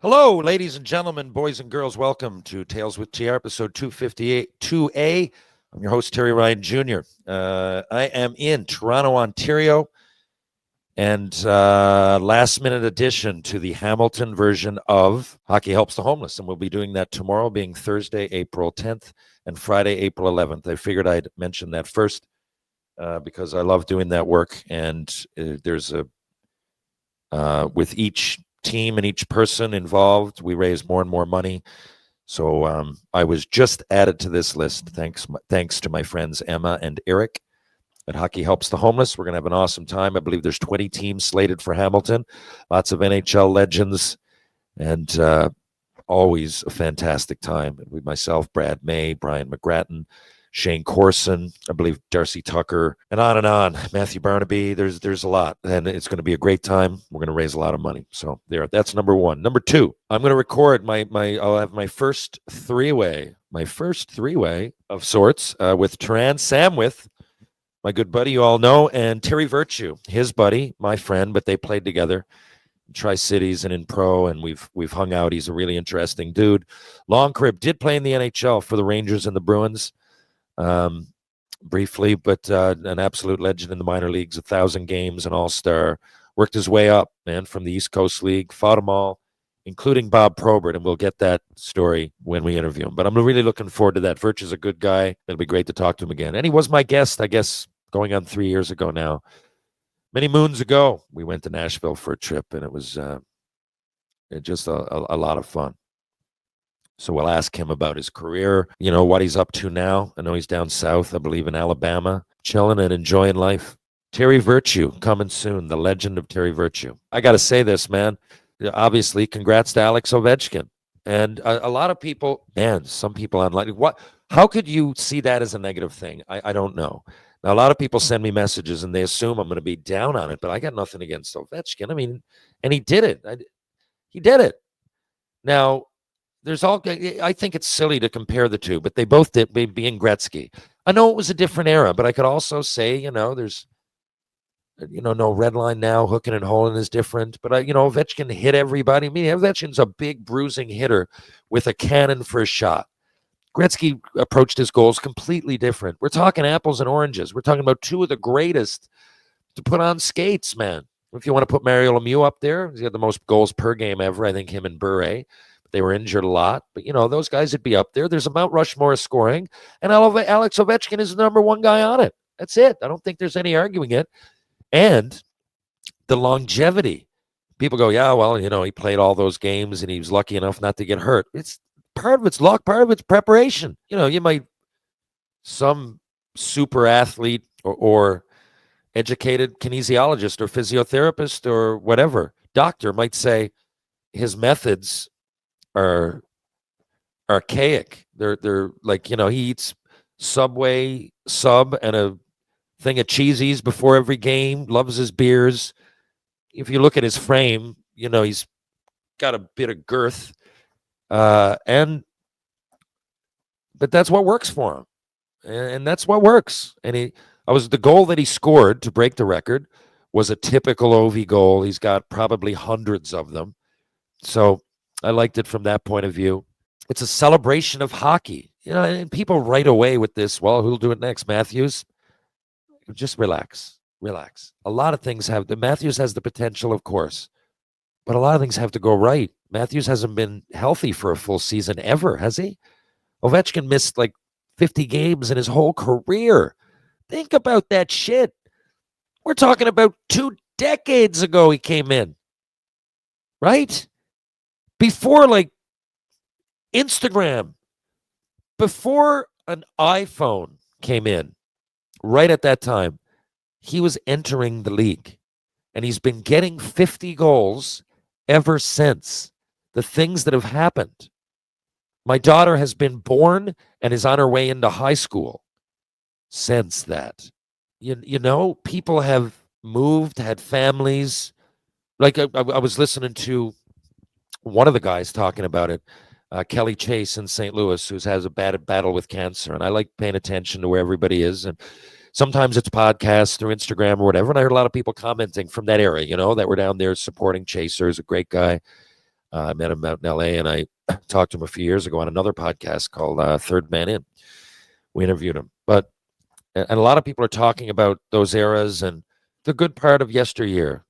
Hello, ladies and gentlemen, boys and girls. Welcome to Tales with TR, episode 258, 2A. I'm your host, Terry Ryan Jr. I am in Toronto, Ontario, and last minute addition to the Hamilton version of Hockey Helps the Homeless. And we'll be doing that tomorrow, being Thursday, April 10th, and Friday, April 11th. I figured I'd mention that first because I love doing that work. And there's with each team and each person involved, we raise more and more money. So I was just added to this list thanks to my friends Emma and Eric at Hockey Helps the Homeless. We're going to have an awesome time. I believe there's 20 teams slated for Hamilton, lots of NHL legends, and always a fantastic time. With myself, Brad May, Brian McGrattan, Shane Corson, I believe Darcy Tucker, and on and on. Matthew Barnaby. There's a lot, and it's going to be a great time. We're going to raise a lot of money. So that's number one. Number two, I'm going to record I'll have my first three-way of sorts with Taran Samwith, my good buddy you all know, and Terry Virtue, his buddy, my friend, but they played together in Tri-Cities and in pro, and we've hung out. He's a really interesting dude. Long Crib did play in the NHL for the Rangers and the Bruins. Briefly, but an absolute legend in the minor leagues, 1,000 games, an all-star, worked his way up, man, from the East Coast League, fought them all, including Bob Probert, and we'll get that story when we interview him. But I'm really looking forward to that. Virtue's a good guy. It'll be great to talk to him again. And he was my guest, I guess, going on 3 years ago now. Many moons ago, we went to Nashville for a trip, and it was just a lot of fun. So we'll ask him about his career, what he's up to now. I know he's down south, I believe in Alabama, chilling and enjoying life. Terry Virtue coming soon, the legend of Terry Virtue. I got to say this, man. Obviously, congrats to Alex Ovechkin. And a lot of people, man, some people online, how could you see that as a negative thing? I don't know. Now, a lot of people send me messages and they assume I'm going to be down on it, but I got nothing against Ovechkin. I mean, and he did it. He did it. Now, I think it's silly to compare the two, but they both did, being Gretzky. I know it was a different era, but I could also say, there's, no red line now, hooking and holding is different. But, Ovechkin hit everybody. I mean, Ovechkin's a big bruising hitter with a cannon for a shot. Gretzky approached his goals completely different. We're talking apples and oranges. We're talking about two of the greatest to put on skates, man. If you want to put Mario Lemieux up there, he had the most goals per game ever. I think him and Bure. They were injured a lot, but, those guys would be up there. There's a Mount Rushmore of scoring, and Alex Ovechkin is the number one guy on it. That's it. I don't think there's any arguing it. And the longevity. People go, yeah, well, he played all those games, and he was lucky enough not to get hurt. It's part of it's luck, part of it's preparation. Some super athlete or educated kinesiologist or physiotherapist or whatever, doctor might say his methods are archaic. They're like, he eats Subway sub and a thing of cheesies before every game, loves his beers. If you look at his frame, he's got a bit of girth. But that's what works for him. And that's what works. And the goal that he scored to break the record was a typical Ovi goal. He's got probably hundreds of them. So I liked it from that point of view. It's a celebration of hockey. And people right away with this, well, who'll do it next? Matthews? Just relax. A lot of things Matthews has the potential, of course, but a lot of things have to go right. Matthews hasn't been healthy for a full season ever, has he? Ovechkin missed like 50 games in his whole career. Think about that shit. We're talking about 2 decades ago he came in, right? Before like Instagram, before an iPhone came in, right at that time, he was entering the league. And he's been getting 50 goals ever since. The things that have happened. My daughter has been born and is on her way into high school since that. People have moved, had families. Like I was listening to one of the guys talking about it, Kelly Chase in St. Louis, who has a bad battle with cancer. And I like paying attention to where everybody is. And sometimes it's podcasts through Instagram or whatever. And I heard a lot of people commenting from that area, that were down there supporting Chaser. He's a great guy. I met him out in LA, and I talked to him a few years ago on another podcast called Third Man In. We interviewed him. And a lot of people are talking about those eras and the good part of yesteryear.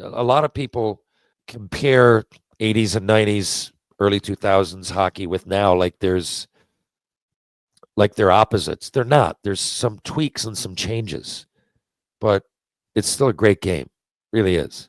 A lot of people compare 80s and 90s, early 2000s hockey with now like they're opposites. They're not. There's some tweaks and some changes, but it's still a great game. Really is.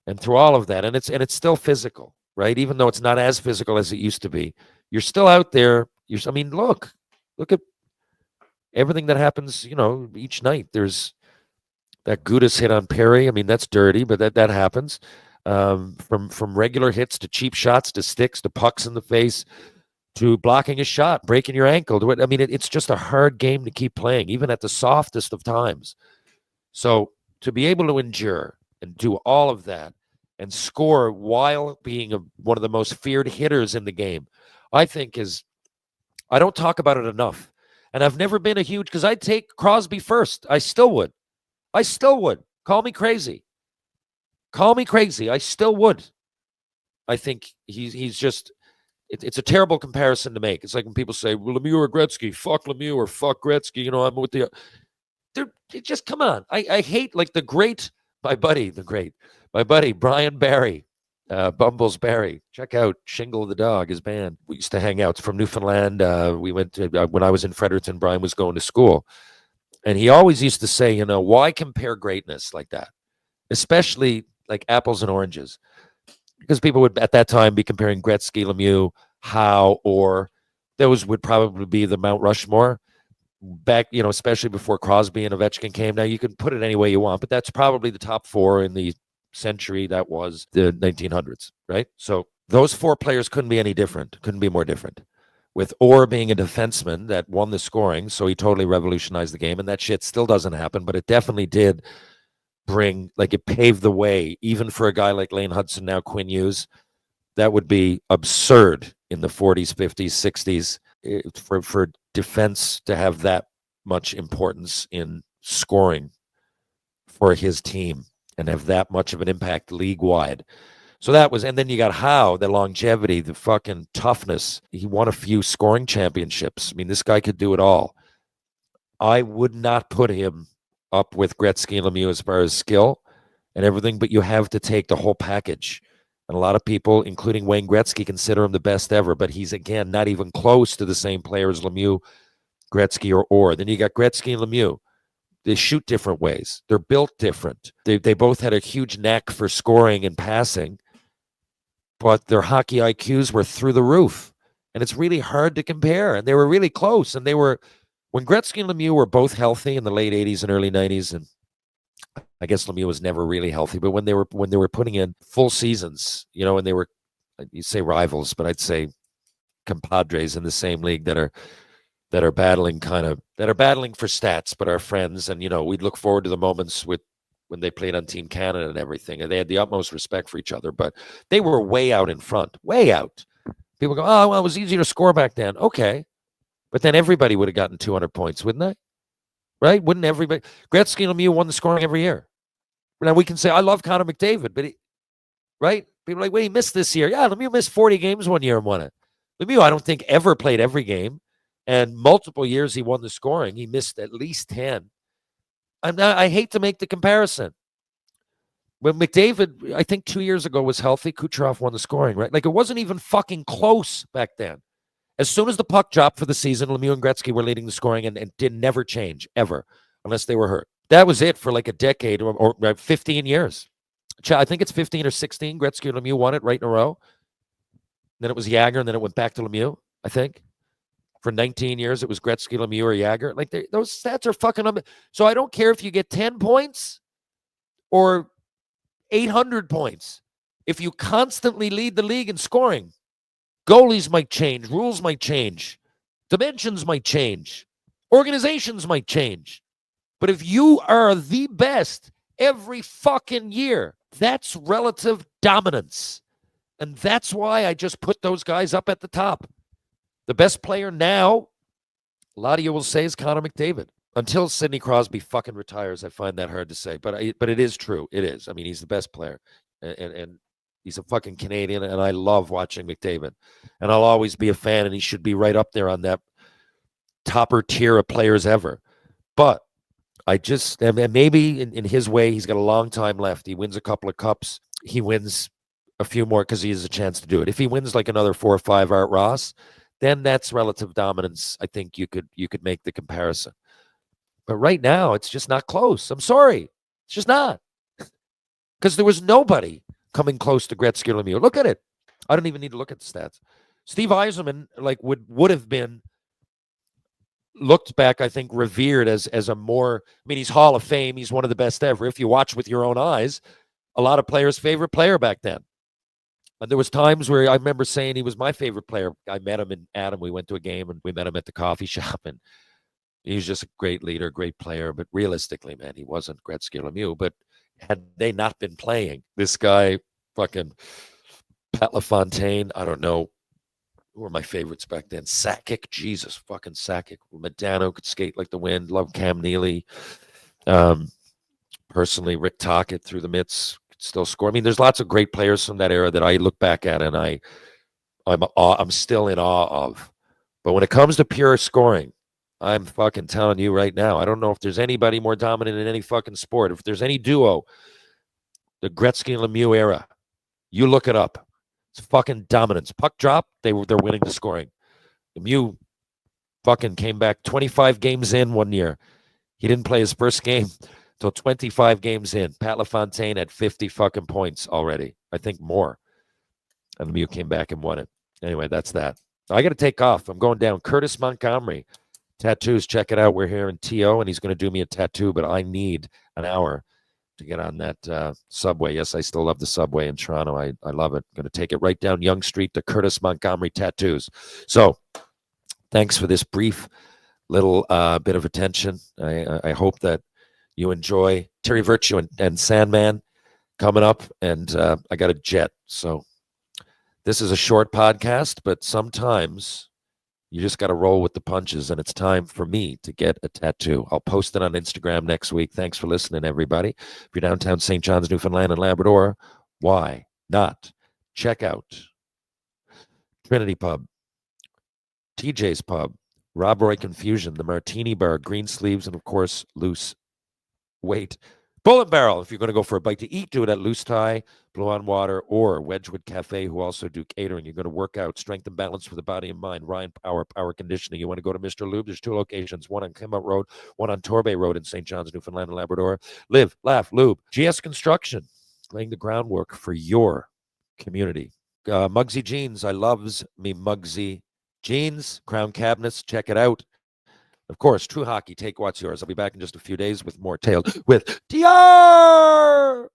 And through all of that, and it's still physical, right? Even though it's not as physical as it used to be, you're still out there. I mean, look at everything that happens, each night. There's that Gudis hit on Perry. I mean, that's dirty, but that happens. From regular hits to cheap shots to sticks to pucks in the face to blocking a shot, breaking your ankle. I mean, it's just a hard game to keep playing, even at the softest of times. So to be able to endure and do all of that and score while being one of the most feared hitters in the game, I think I don't talk about it enough. And I've never been a huge, because I'd take Crosby first. I still would. Call me crazy. I still would. I think he's just, it's a terrible comparison to make. It's like when people say, well, Lemieux or Gretzky, fuck Lemieux or fuck Gretzky. I'm with they're just, come on. I hate like my buddy, Brian Barry, Bumbles Barry. Check out Shingle the Dog, his band. We used to hang out. It's from Newfoundland. We went to, when I was in Fredericton, Brian was going to school. And he always used to say, why compare greatness like that? Especially like apples and oranges. Because people would at that time be comparing Gretzky, Lemieux, Howe, or those would probably be the Mount Rushmore back, especially before Crosby and Ovechkin came. Now you can put it any way you want, but that's probably the top four in the century that was the 1900s, right? So those four players couldn't be any different, couldn't be more different. With Orr being a defenseman that won the scoring, so he totally revolutionized the game, and that shit still doesn't happen, but it definitely did it paved the way, even for a guy like Lane Hudson, now Quinn Hughes. That would be absurd in the 40s, 50s, 60s for defense to have that much importance in scoring for his team and have that much of an impact league-wide. So that was, and then you got Howe, the longevity, the fucking toughness. He won a few scoring championships. I mean, this guy could do it all. I would not put him up with Gretzky and Lemieux as far as skill and everything, but you have to take the whole package. And a lot of people, including Wayne Gretzky, consider him the best ever, but he's, again, not even close to the same player as Lemieux, Gretzky, or Orr. Then you got Gretzky and Lemieux. They shoot different ways. They're built different. They both had a huge knack for scoring and passing, but their hockey IQs were through the roof. And it's really hard to compare. And they were really close. And when Gretzky and Lemieux were both healthy in the late 80s and early 90s, and I guess Lemieux was never really healthy, but when they were putting in full seasons, and they were, you say rivals, but I'd say compadres in the same league that are battling for stats, but are friends. And, we'd look forward to the moments when they played on Team Canada and everything. And they had the utmost respect for each other, but they were way out in front, way out. People go, oh, well, it was easier to score back then. Okay. But then everybody would have gotten 200 points, wouldn't they? Right? Wouldn't everybody? Gretzky and Lemieux won the scoring every year. Now we can say, I love Connor McDavid, but right? People are like, well, he missed this year. Yeah, Lemieux missed 40 games one year and won it. Lemieux, I don't think ever played every game. And multiple years he won the scoring. He missed at least 10. I hate to make the comparison. When McDavid, I think 2 years ago, was healthy, Kucherov won the scoring, right? Like, it wasn't even fucking close back then. As soon as the puck dropped for the season, Lemieux and Gretzky were leading the scoring and did never change, ever, unless they were hurt. That was it for like a decade or 15 years. I think it's 15 or 16. Gretzky and Lemieux won it right in a row. Then it was Jagger, and then it went back to Lemieux, I think. For 19 years, it was Gretzky, Lemieux, or Jagger. Like, those stats are fucking so I don't care if you get 10 points or 800 points. If you constantly lead the league in scoring, goalies might change, rules might change, dimensions might change, organizations might change. But if you are the best every fucking year, that's relative dominance. And that's why I just put those guys up at the top. The best player now, a lot of you will say, is Connor McDavid. Until Sidney Crosby fucking retires, I find that hard to say. But it is true. It is. I mean, he's the best player. And He's a fucking Canadian, and I love watching McDavid. And I'll always be a fan, and he should be right up there on that topper tier of players ever. But I just, and maybe in his way, he's got a long time left. He wins a couple of cups. He wins a few more because he has a chance to do it. If he wins like another 4 or 5 Art Ross, then that's relative dominance. I think you could make the comparison. But right now, it's just not close. I'm sorry. It's just not. Because there was nobody coming close to Gretzky or Lemieux. Look at it. I don't even need to look at the stats. Steve Yzerman would have been looked back, I think, revered as a more, I mean, he's Hall of Fame. He's one of the best ever. If you watch with your own eyes, a lot of players' favorite player back then. And there was times where I remember saying he was my favorite player. I met him in Adam. We went to a game and we met him at the coffee shop, and he was just a great leader, great player. But realistically, man, he wasn't Gretzky or Lemieux. But had they not been playing, this guy, fucking Pat LaFontaine, I don't know, who were my favorites back then? Sakic, Jesus, fucking Sakic. Medano could skate like the wind. Love Cam Neely. Personally, Rick Tocchet through the mitts, could still score. I mean, there's lots of great players from that era that I look back at and I'm still in awe of. But when it comes to pure scoring, I'm fucking telling you right now, I don't know if there's anybody more dominant in any fucking sport. If there's any duo, the Gretzky and Lemieux era, you look it up. It's fucking dominance. Puck drop, they're winning the scoring. Lemieux fucking came back 25 games in one year. He didn't play his first game until 25 games in. Pat LaFontaine had 50 fucking points already. I think more. And Lemieux came back and won it. Anyway, that's that. I got to take off. I'm going down. Curtis Montgomery. Tattoos, check it out. We're here in TO, and he's going to do me a tattoo, but I need an hour to get on that subway. Yes, I still love the subway in Toronto. I love it. Going to take it right down Yonge Street to Curtis Montgomery Tattoos. So thanks for this brief little bit of attention. I hope that you enjoy Terry Virtue and Sandman coming up, and I got a jet. So this is a short podcast, but sometimes you just got to roll with the punches, and it's time for me to get a tattoo. I'll post it on Instagram next week. Thanks for listening, everybody. If you're downtown St. John's, Newfoundland, and Labrador, why not check out Trinity Pub, TJ's Pub, Rob Roy Confusion, the Martini Bar, Green Sleeves, and, of course, Loose Weight. Bullet Barrel, if you're going to go for a bite to eat, do it at Loose Tie, Blue on Water, or Wedgwood Cafe, who also do catering. You're going to work out, strength and balance for the body and mind. Ryan Power Conditioning. You want to go to Mr. Lube? There's 2 locations, one on Kimba Road, one on Torbay Road in St. John's, Newfoundland and Labrador. Live, laugh, lube. GS Construction, laying the groundwork for your community. Muggsy Jeans, I loves me Muggsy Jeans. Crown Cabinets, check it out. Of course, True Hockey, take what's yours. I'll be back in just a few days with more tales with TR.